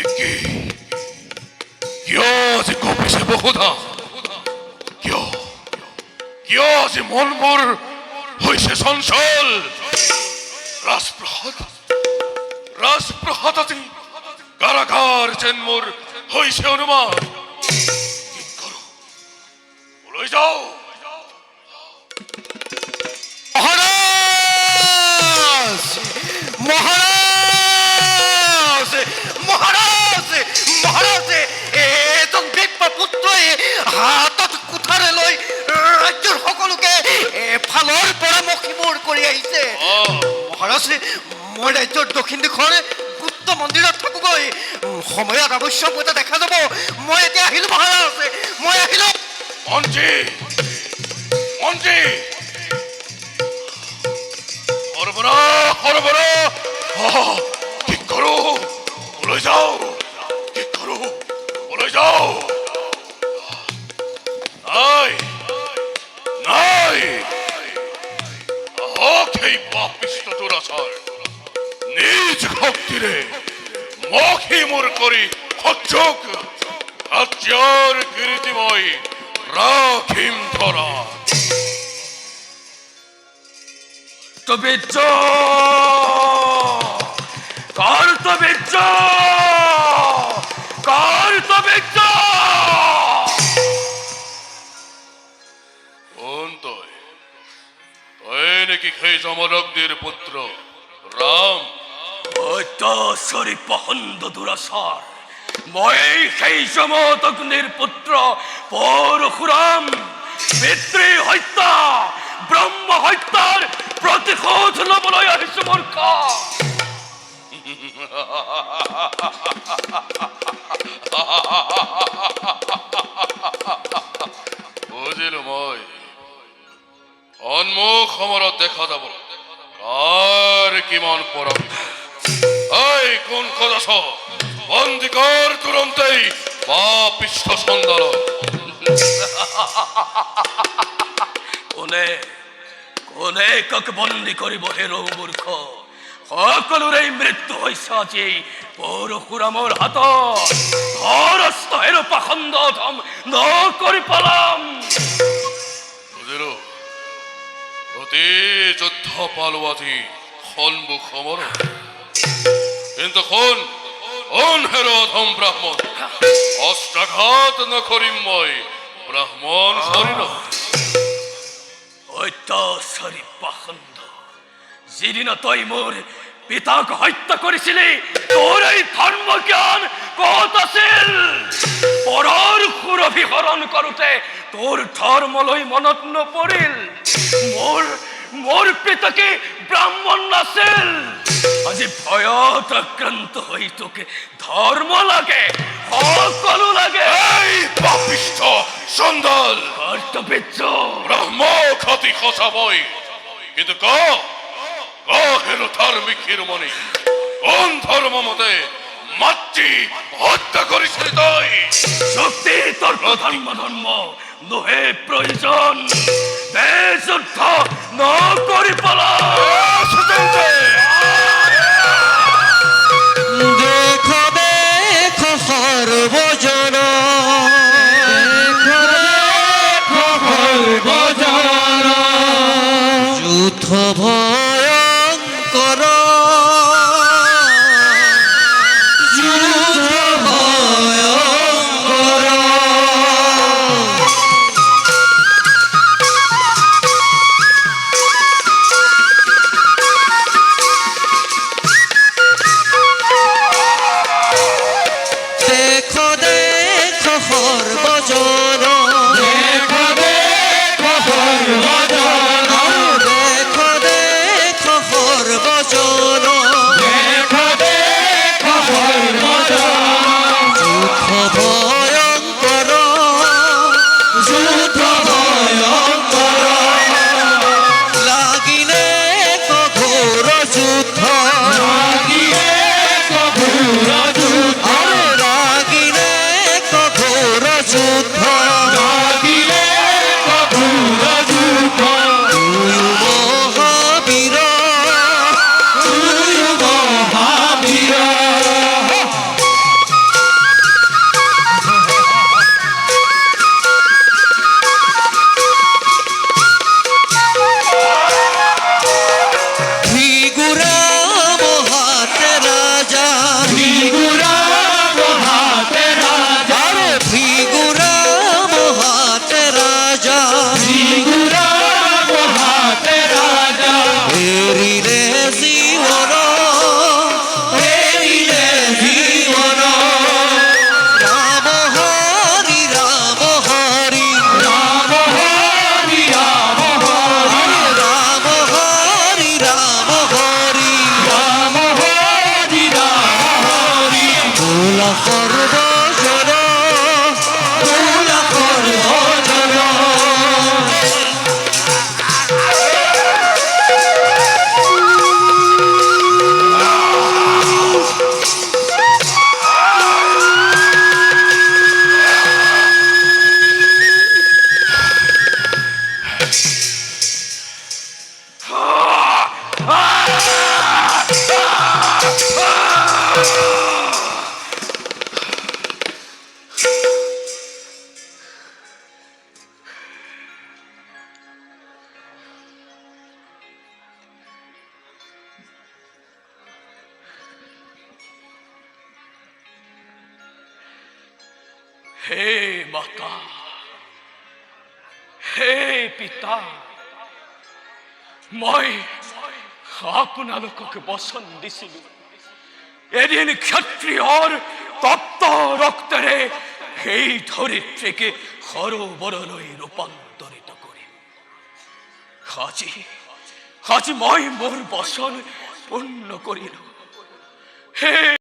কি কিয় আজি কপিছে বহুধা কিয় কিয় আজি মনবোৰ হৈছে চঞ্চল ৰাজপ্ৰসাদ আজি কাৰাগাৰ যেন মোৰ হৈছে অনুমান কি কৰো ওলাই যাও মহারাজ মহারাজ মহারাজ মহারাজ এজন বিপ্ৰ পুত্ৰই হাতত কুঠাৰে লৈ ৰাজ্যৰ সকলোকে এফালৰ পৰা মখিমূৰ কৰি আহিছে মহাৰাজ মই ৰাজ্যৰ দক্ষিণ দিশৰ গুপ্ত মন্দিৰত থাকোগৈ সময়ত আৱশ্যকতা দেখা যাব মই এতিয়া আহিলো মহাৰাজ মই আহিলো মন্ত্ৰী মন্ত্ৰী কি কৰো ওলাই যাও কি কৰো ওলাই যাও নাই নাই সেই পাপিষ্ট দুৰাচাৰ নিজ শক্তিৰে মখিমূৰ কৰি সহ্যক ৰাজ্যৰ কীৰ্তি মই ৰাখিম ধৰা নেকি সেই যমদগ্নিৰ পুত্ৰ ৰাম পহন্দ দুৰাচাৰ মই সেই যমদগ্নিৰ পুত্ৰ পৰশুৰাম পিতৃ হত্যা ব্ৰহ্ম হত্যাৰ প্ৰতিশোধ ল'বলৈ আহিছো মূৰ্খ বুজিলো মই সন্মুখ সমৰত দেখা যাব কাৰ কিমান পৰম এই কোন ক'ত আছ বন্দী কৰ তুৰন্তেই পাপিষ্ঠ চণ্ডাল কোনে কাক বন্দী কৰিব হেৰৌ মূৰ্খ সকলোৰে মৃত্যু হৈছে আজি পৰশুৰামৰ হাতত ধৰস্থ হেৰ পাখণ্ড ধম নকৰি পলাম বুজিলো অতি যুদ্ধ পালো আজি সন্মুখ সমৰত কিন্তু কোন হেৰ অধম ব্ৰাহ্মণ অস্ত্ৰাঘাত নকৰিম মই ব্ৰাহ্মণ শৰীৰ অত্যাচাৰী পাখণ্ড যিদিনা তই মোৰ পিতাক হত্যা কৰিছিলি তোৰ এই ধৰ্ম জ্ঞান ক'ত আছিল পৰৰ সুৰভি হৰণ কৰোঁতে তোৰ ধৰ্মলৈ মনত নপৰিল মোৰ পিতাকে ব্ৰাহ্মণ নাছিল আজি ভয়ত আক্ৰান্ত হৈ তোকে ধৰ্ম লাগে সকলো লাগে এই পাপিষ্ঠ চণ্ডাল কৰ্তব্য ব্ৰহ্ম খাতি সঁচাবই কিন্তু হেৰ ধাৰ্মিক শিৰোমণি কোন ধৰ্ম মতে মাতৃ হত্যা কৰিছিলি তই শক্তি তোৰ ধৰ্ম নহে প্ৰয়োজন যুদ্ধ নকৰি পলা দেখো দেখো সর্বজন যুদ্ধ ভয়ঙ্কর যুদ্ধ ভয়ঙ্কর হে মাতা, হে পিতা, মই আপোনালোকক বচন দিছিলো, এদিন ক্ষত্ৰিয়ৰ তপ্ত ৰক্তেৰে সেই ধৰিত্ৰীকে সৰোবৰলৈ ৰূপান্তৰিত কৰিম। আজি মই মোৰ বচন পূৰ্ণ কৰিলো। হে